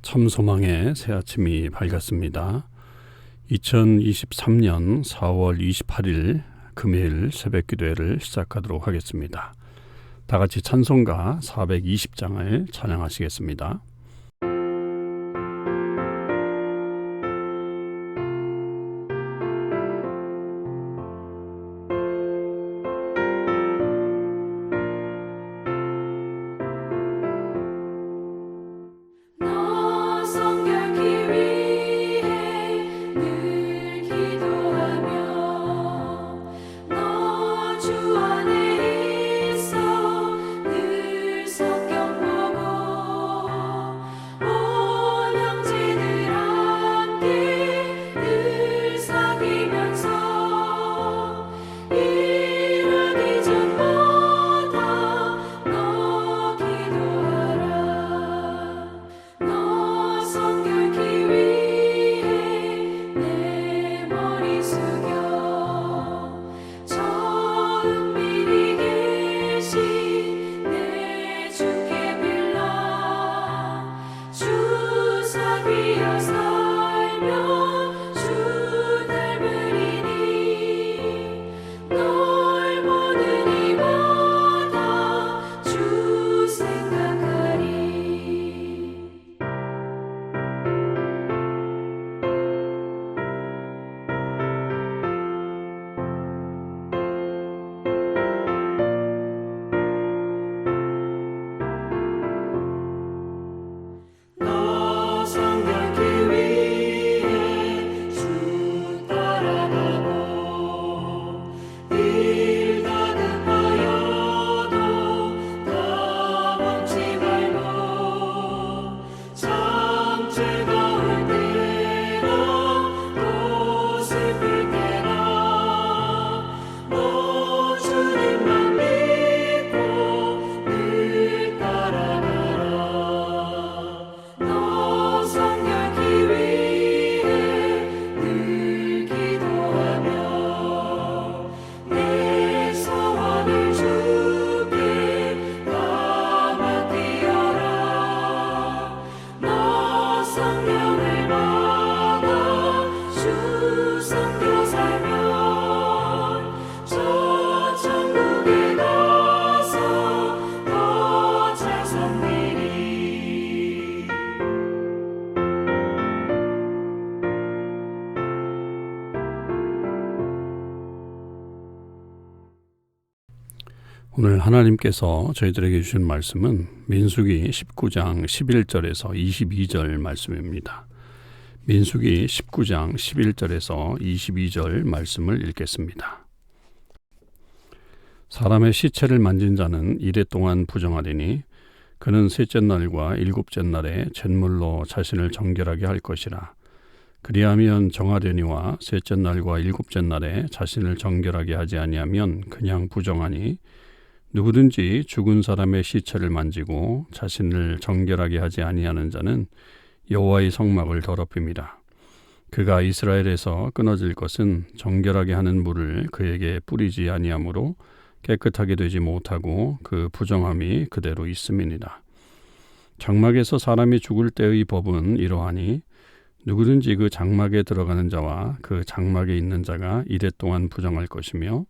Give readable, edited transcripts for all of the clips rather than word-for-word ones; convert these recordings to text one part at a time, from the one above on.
참소망의 새 아침이 밝았습니다. 2023년 4월 28일 금요일 새벽 기도회를 시작하도록 하겠습니다. 다 같이 찬송가 420장을 찬양하시겠습니다. 오늘 하나님께서 저희들에게 주신 말씀은 민수기 19장 11절에서 22절 말씀입니다. 민수기 19장 11절에서 22절 말씀을 읽겠습니다. 사람의 시체를 만진 자는 이레 동안 부정하리니 그는 셋째 날과 일곱째 날에 잿물로 자신을 정결하게 할 것이라. 그리하면 정하려니와 셋째 날과 일곱째 날에 자신을 정결하게 하지 아니하면 그냥 부정하니 누구든지 죽은 사람의 시체를 만지고 자신을 정결하게 하지 아니하는 자는 여호와의 성막을 더럽힙니다. 그가 이스라엘에서 끊어질 것은 정결하게 하는 물을 그에게 뿌리지 아니하므로 깨끗하게 되지 못하고 그 부정함이 그대로 있음이니라. 장막에서 사람이 죽을 때의 법은 이러하니 누구든지 그 장막에 들어가는 자와 그 장막에 있는 자가 이레 동안 부정할 것이며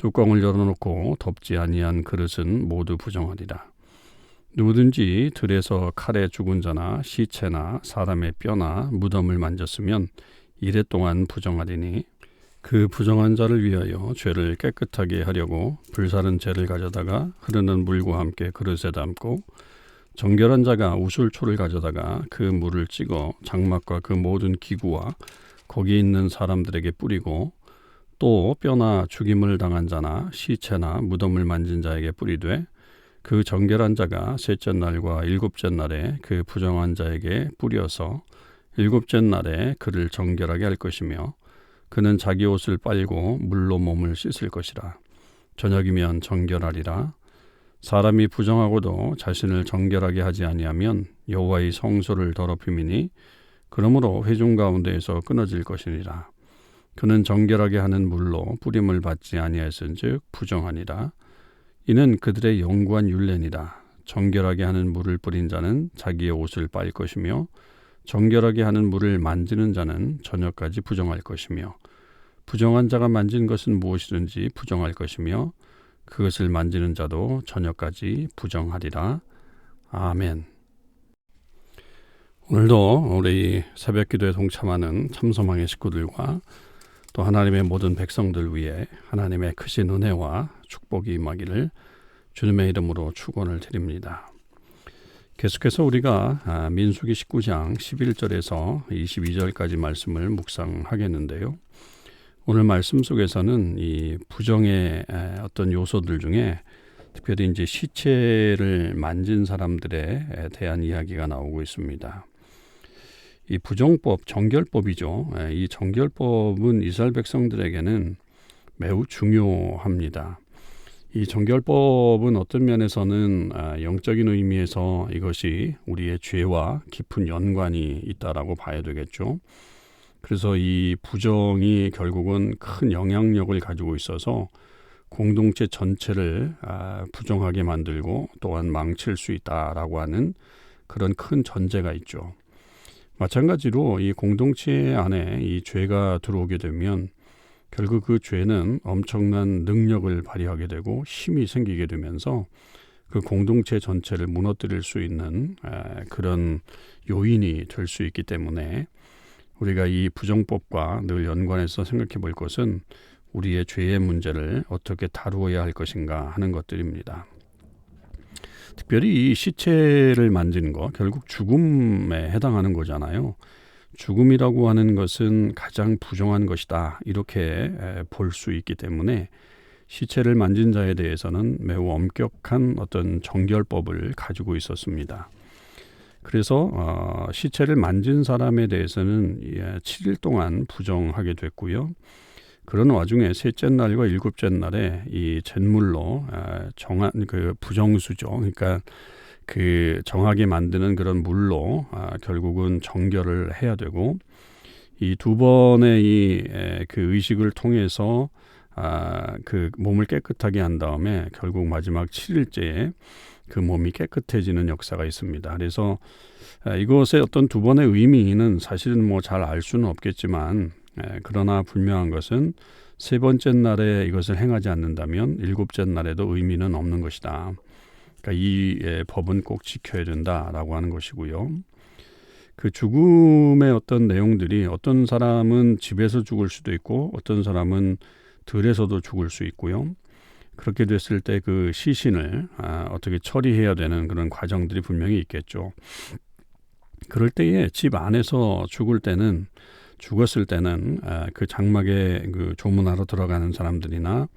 뚜껑을 열어놓고 덮지 아니한 그릇은 모두 부정하리라. 누구든지 들에서 칼에 죽은 자나 시체나 사람의 뼈나 무덤을 만졌으면 이레 동안 부정하리니 그 부정한 자를 위하여 죄를 깨끗하게 하려고 불사른 재를 가져다가 흐르는 물과 함께 그릇에 담고 정결한 자가 우슬초를 가져다가 그 물을 찍어 장막과 그 모든 기구와 거기 있는 사람들에게 뿌리고 또 뼈나 죽임을 당한 자나 시체나 무덤을 만진 자에게 뿌리되 그 정결한 자가 셋째 날과 일곱째 날에 그 부정한 자에게 뿌려서 일곱째 날에 그를 정결하게 할 것이며 그는 자기 옷을 빨고 물로 몸을 씻을 것이라. 저녁이면 정결하리라. 사람이 부정하고도 자신을 정결하게 하지 아니하면 여호와의 성소를 더럽힘이니 그러므로 회중 가운데에서 끊어질 것이니라. 그는 정결하게 하는 물로 뿌림을 받지 아니하였은즉 부정하니라. 이는 그들의 영구한 율례니라. 정결하게 하는 물을 뿌린 자는 자기의 옷을 빨 것이며 정결하게 하는 물을 만지는 자는 저녁까지 부정할 것이며 부정한 자가 만진 것은 무엇이든지 부정할 것이며 그것을 만지는 자도 저녁까지 부정하리라. 아멘. 오늘도 우리 새벽기도에 동참하는 참소망의 식구들과 또 하나님의 모든 백성들 위해 하나님의 크신 은혜와 축복이 임하기를 주님의 이름으로 축원을 드립니다. 계속해서 우리가 민수기 19장 11절에서 22절까지 말씀을 묵상하겠는데요. 오늘 말씀 속에서는 이 부정의 어떤 요소들 중에 특별히 이제 시체를 만진 사람들에 대한 이야기가 나오고 있습니다. 이 부정법, 정결법이죠. 이 정결법은 이스라엘 백성들에게는 매우 중요합니다. 이 정결법은 어떤 면에서는 영적인 의미에서 이것이 우리의 죄와 깊은 연관이 있다라고 봐야 되겠죠. 그래서 이 부정이 결국은 큰 영향력을 가지고 있어서 공동체 전체를 부정하게 만들고 또한 망칠 수 있다라고 하는 그런 큰 전제가 있죠. 마찬가지로 이 공동체 안에 이 죄가 들어오게 되면 결국 그 죄는 엄청난 능력을 발휘하게 되고 힘이 생기게 되면서 그 공동체 전체를 무너뜨릴 수 있는 그런 요인이 될 수 있기 때문에 우리가 이 부정법과 늘 연관해서 생각해 볼 것은 우리의 죄의 문제를 어떻게 다루어야 할 것인가 하는 것들입니다. 특별히 이 시체를 만지는 거 결국 죽음에 해당하는 거잖아요. 죽음이라고 하는 것은 가장 부정한 것이다 이렇게 볼 수 있기 때문에 시체를 만진 자에 대해서는 매우 엄격한 어떤 정결법을 가지고 있었습니다. 그래서 시체를 만진 사람에 대해서는 7일 동안 부정하게 됐고요. 그런 와중에 셋째 날과 일곱째 날에 이 잿물로 정한 그 부정수죠. 그러니까 그 정하게 만드는 그런 물로 결국은 정결을 해야 되고 이 두 번의 이 그 의식을 통해서 그 몸을 깨끗하게 한 다음에 결국 마지막 7일째에 그 몸이 깨끗해지는 역사가 있습니다. 그래서 이것의 어떤 두 번의 의미는 사실은 뭐 잘 알 수는 없겠지만 그러나 분명한 것은 세 번째 날에 이것을 행하지 않는다면 일곱째 날에도 의미는 없는 것이다. 그러니까 이 법은 꼭 지켜야 된다라고 하는 것이고요. 그 죽음의 어떤 내용들이 어떤 사람은 집에서 죽을 수도 있고 어떤 사람은 들에서도 죽을 수 있고요. 그렇게 됐을 때 그 시신을 어떻게 처리해야 되는 그런 과정들이 분명히 있겠죠. 그럴 때에 집 안에서 죽었을 때는 그 장막에 그 조문하러 들어가는 사람들이나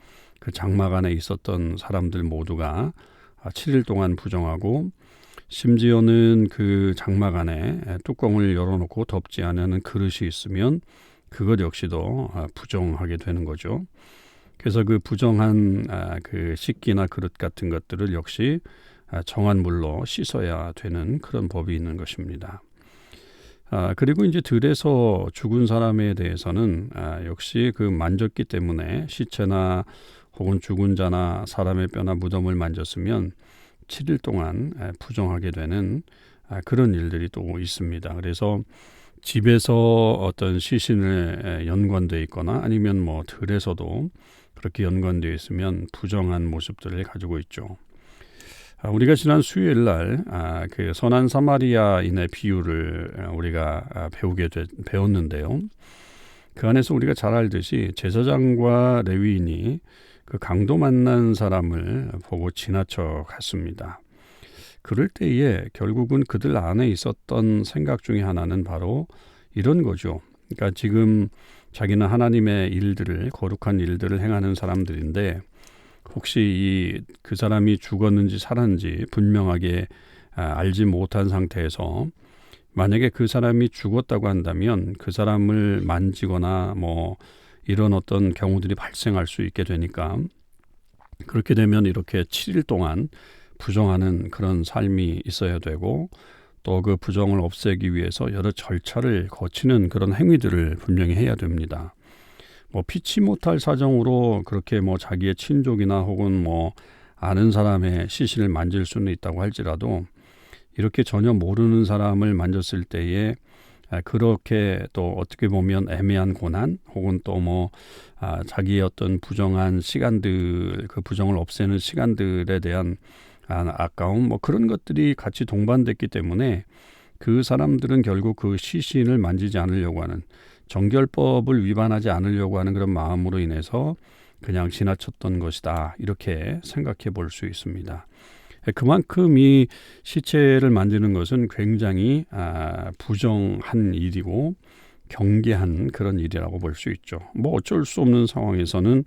그 장막 안에 있었던 사람들 모두가 7일 동안 부정하고 심지어는 그 장막 안에 뚜껑을 열어놓고 덮지 않은 그릇이 있으면 그것 역시도 부정하게 되는 거죠. 그래서 그 부정한 그 식기나 그릇 같은 것들을 역시 정한 물로 씻어야 되는 그런 법이 있는 것입니다. 그리고 이제 들에서 죽은 사람에 대해서는 역시 그 만졌기 때문에 시체나 혹은 죽은 자나 사람의 뼈나 무덤을 만졌으면 7일 동안 부정하게 되는 그런 일들이 또 있습니다. 그래서 집에서 어떤 시신을 연관되어 있거나 아니면 뭐 들에서도 그렇게 연관되어 있으면 부정한 모습들을 가지고 있죠. 우리가 지난 수요일 날 그 선한 사마리아인의 비유를 우리가 배웠는데요. 그 안에서 우리가 잘 알듯이 제사장과 레위인이 그 강도 만난 사람을 보고 지나쳐 갔습니다. 그럴 때에 결국은 그들 안에 있었던 생각 중에 하나는 바로 이런 거죠. 그러니까 지금 자기는 하나님의 일들을 거룩한 일들을 행하는 사람들인데 혹시 그 사람이 죽었는지 살았는지 분명하게 알지 못한 상태에서 만약에 그 사람이 죽었다고 한다면 그 사람을 만지거나 뭐 이런 어떤 경우들이 발생할 수 있게 되니까 그렇게 되면 이렇게 7일 동안 부정하는 그런 삶이 있어야 되고 또 그 부정을 없애기 위해서 여러 절차를 거치는 그런 행위들을 분명히 해야 됩니다. 뭐 피치 못할 사정으로 그렇게 뭐 자기의 친족이나 혹은 뭐 아는 사람의 시신을 만질 수는 있다고 할지라도 이렇게 전혀 모르는 사람을 만졌을 때에 그렇게 또 어떻게 보면 애매한 고난 혹은 또 뭐 자기의 어떤 부정한 시간들, 그 부정을 없애는 시간들에 대한 아까움 뭐 그런 것들이 같이 동반됐기 때문에 그 사람들은 결국 그 시신을 만지지 않으려고 하는, 정결법을 위반하지 않으려고 하는 그런 마음으로 인해서 그냥 지나쳤던 것이다, 이렇게 생각해 볼 수 있습니다. 그만큼 이 시체를 만지는 것은 굉장히 부정한 일이고 경계한 그런 일이라고 볼 수 있죠. 뭐 어쩔 수 없는 상황에서는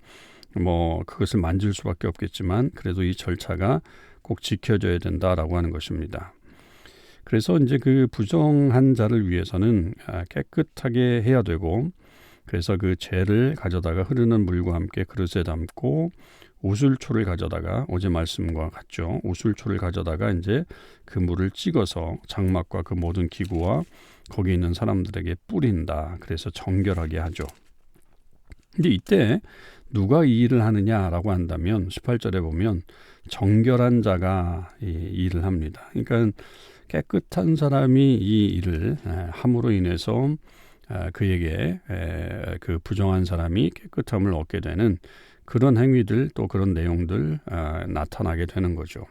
뭐 그것을 만질 수밖에 없겠지만 그래도 이 절차가 꼭 지켜져야 된다라고 하는 것입니다. 그래서 이제 그 부정한 자를 위해서는 깨끗하게 해야 되고, 그래서 그 죄를 가져다가 흐르는 물과 함께 그릇에 담고 우슬초를 가져다가, 어제 말씀과 같죠, 우슬초를 가져다가 이제 그 물을 찍어서 장막과 그 모든 기구와 거기 있는 사람들에게 뿌린다. 그래서 정결하게 하죠. 근데 이때 누가 이 일을 하느냐라고 한다면 18절에 보면 정결한 자가 이 일을 합니다. 그러니까 깨끗한 사람이 이 일을 함으로 인해서 그에게 그 부정한 사람이 깨끗함을 얻게 되는 그런 행위들, 또 그런 내용들 나타나게 되는 거죠.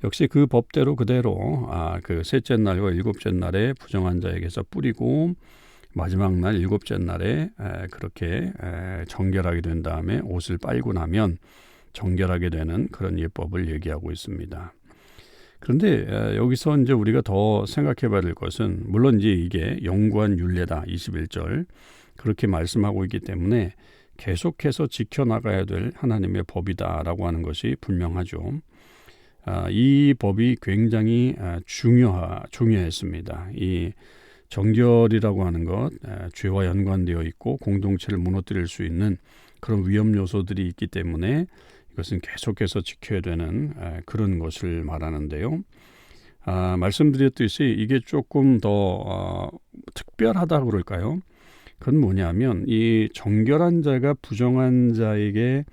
역시 그 법대로 그대로 그 셋째 날과 일곱째 날에 부정한 자에게서 뿌리고 마지막 날 일곱째 날에 그렇게 정결하게 된 다음에 옷을 빨고 나면 정결하게 되는 그런 예법을 얘기하고 있습니다. 그런데 여기서 이제 우리가 더 생각해 봐야 될 것은, 물론 이제 이게 영구한 율례다 21절 그렇게 말씀하고 있기 때문에 계속해서 지켜나가야 될 하나님의 법이다라고 하는 것이 분명하죠. 이 법이 굉장히 중요했습니다. 이 정결이라고 하는 것, 죄와 연관되어 있고 공동체를 무너뜨릴 수 있는 그런 위험 요소들이 있기 때문에 이것은 계속해서 지켜야 되는 그런 것을 말하는데요. 말씀드렸듯이 이게 조금 더 특별하다 그럴까요? 그건 뭐냐면 이 정결한 자가 부정한 자에게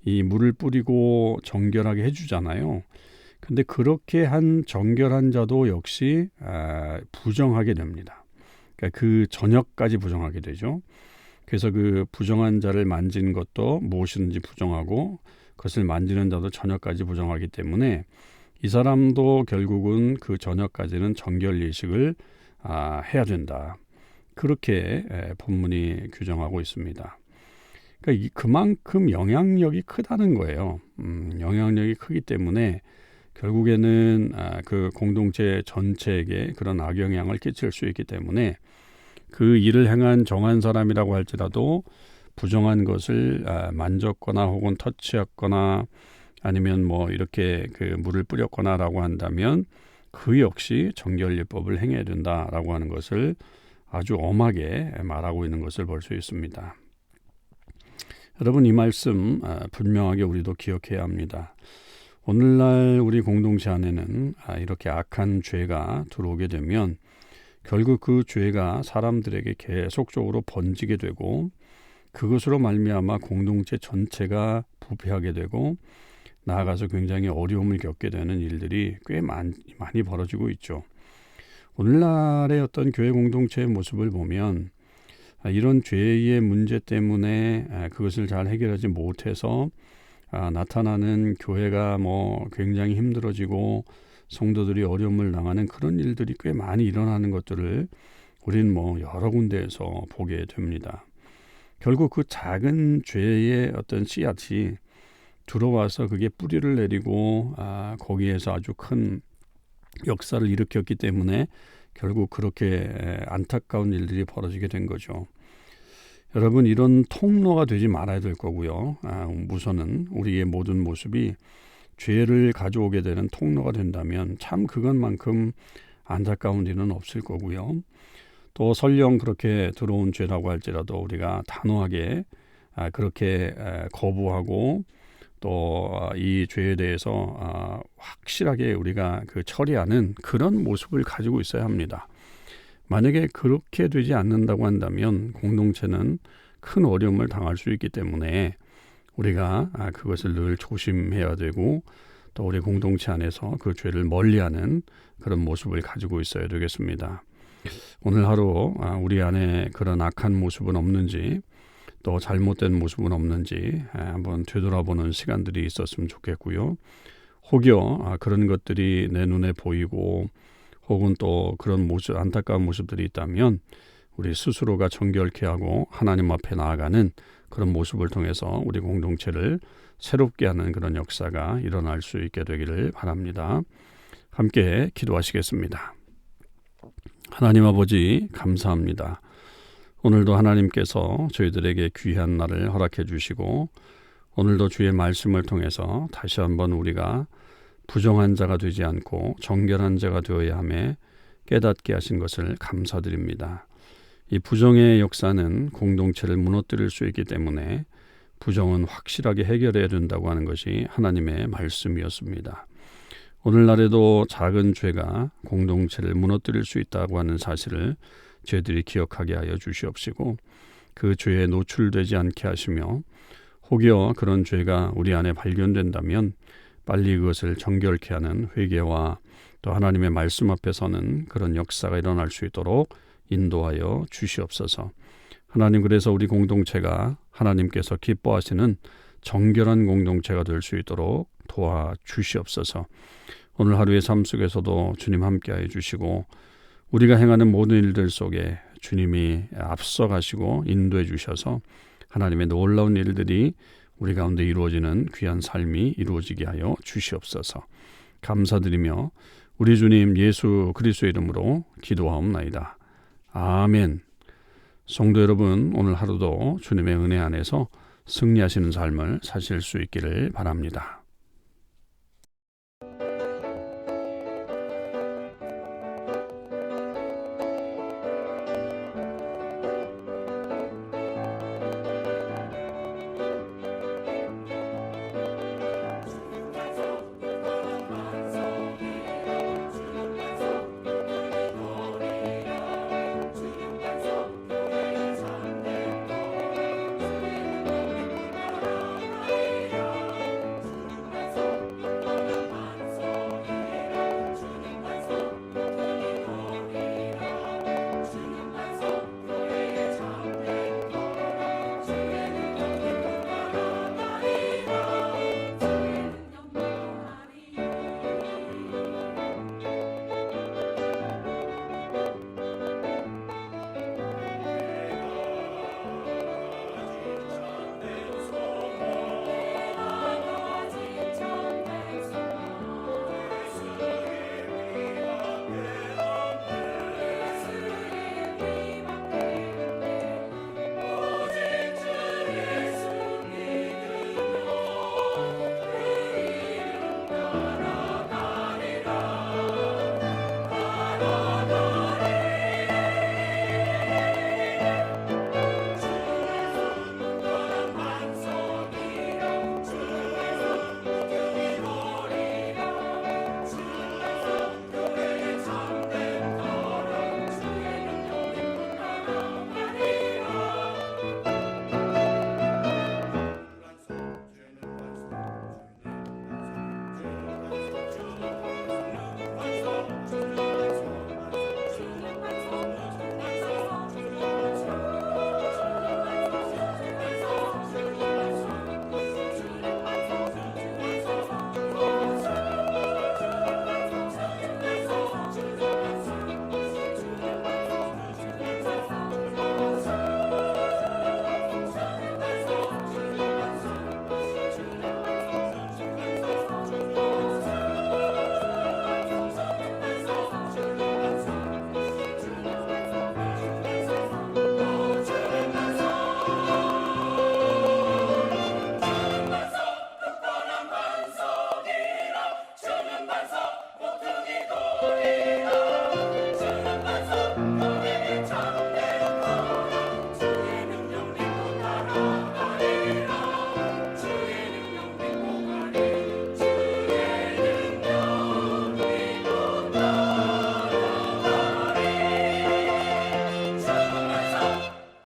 이 물을 뿌리고 정결하게 해주잖아요. 근데 그렇게 한 정결한 자도 역시 부정하게 됩니다. 그러니까 그 저녁까지 부정하게 되죠. 그래서 그 부정한 자를 만진 것도 무엇이든지 부정하고 그것을 만지는 자도 저녁까지 부정하기 때문에 이 사람도 결국은 그 저녁까지는 정결 예식을 해야 된다. 그렇게 본문이 규정하고 있습니다. 그러니까 그만큼 영향력이 크다는 거예요. 영향력이 크기 때문에 결국에는 그 공동체 전체에게 그런 악영향을 끼칠 수 있기 때문에 그 일을 행한 정한 사람이라고 할지라도 부정한 것을 만졌거나 혹은 터치했거나 아니면 뭐 이렇게 그 물을 뿌렸거나라고 한다면 그 역시 정결예법을 행해야 된다라고 하는 것을 아주 엄하게 말하고 있는 것을 볼 수 있습니다. 여러분, 이 말씀 분명하게 우리도 기억해야 합니다. 오늘날 우리 공동체 안에는 이렇게 악한 죄가 들어오게 되면 결국 그 죄가 사람들에게 계속적으로 번지게 되고 그것으로 말미암아 공동체 전체가 부패하게 되고 나아가서 굉장히 어려움을 겪게 되는 일들이 꽤 많이 벌어지고 있죠. 오늘날의 어떤 교회 공동체의 모습을 보면 이런 죄의 문제 때문에 그것을 잘 해결하지 못해서 나타나는 교회가 뭐 굉장히 힘들어지고 성도들이 어려움을 당하는 그런 일들이 꽤 많이 일어나는 것들을 우리는 뭐 여러 군데에서 보게 됩니다. 결국 그 작은 죄의 어떤 씨앗이 들어와서 그게 뿌리를 내리고 거기에서 아주 큰 역사를 일으켰기 때문에 결국 그렇게 안타까운 일들이 벌어지게 된 거죠. 여러분, 이런 통로가 되지 말아야 될 거고요. 우선은 우리의 모든 모습이 죄를 가져오게 되는 통로가 된다면 참 그것만큼 안타까운 일은 없을 거고요. 또 설령 그렇게 들어온 죄라고 할지라도 우리가 단호하게 그렇게 거부하고 또 이 죄에 대해서 확실하게 우리가 그 처리하는 그런 모습을 가지고 있어야 합니다. 만약에 그렇게 되지 않는다고 한다면 공동체는 큰 어려움을 당할 수 있기 때문에 우리가 그것을 늘 조심해야 되고 또 우리 공동체 안에서 그 죄를 멀리하는 그런 모습을 가지고 있어야 되겠습니다. 오늘 하루 우리 안에 그런 악한 모습은 없는지 또 잘못된 모습은 없는지 한번 되돌아보는 시간들이 있었으면 좋겠고요. 혹여 그런 것들이 내 눈에 보이고 혹은 또 그런 모습, 안타까운 모습들이 있다면 우리 스스로가 정결케 하고 하나님 앞에 나아가는 그런 모습을 통해서 우리 공동체를 새롭게 하는 그런 역사가 일어날 수 있게 되기를 바랍니다. 함께 기도하시겠습니다. 하나님 아버지 감사합니다. 오늘도 하나님께서 저희들에게 귀한 날을 허락해 주시고 오늘도 주의 말씀을 통해서 다시 한번 우리가 부정한 자가 되지 않고 정결한 자가 되어야 함에 깨닫게 하신 것을 감사드립니다. 이 부정의 역사는 공동체를 무너뜨릴 수 있기 때문에 부정은 확실하게 해결해야 된다고 하는 것이 하나님의 말씀이었습니다. 오늘날에도 작은 죄가 공동체를 무너뜨릴 수 있다고 하는 사실을 저희들이 기억하게 하여 주시옵시고 그 죄에 노출되지 않게 하시며 혹여 그런 죄가 우리 안에 발견된다면 빨리 그것을 정결케 하는 회개와 또 하나님의 말씀 앞에 서는 그런 역사가 일어날 수 있도록 인도하여 주시옵소서. 하나님, 그래서 우리 공동체가 하나님께서 기뻐하시는 정결한 공동체가 될 수 있도록 도와주시옵소서. 오늘 하루의 삶 속에서도 주님 함께하여 주시고 우리가 행하는 모든 일들 속에 주님이 앞서가시고 인도해 주셔서 하나님의 놀라운 일들이 우리 가운데 이루어지는 귀한 삶이 이루어지게 하여 주시옵소서. 감사드리며 우리 주님 예수 그리스도의 이름으로 기도하옵나이다. 아멘. 성도 여러분, 오늘 하루도 주님의 은혜 안에서 승리하시는 삶을 사실 수 있기를 바랍니다.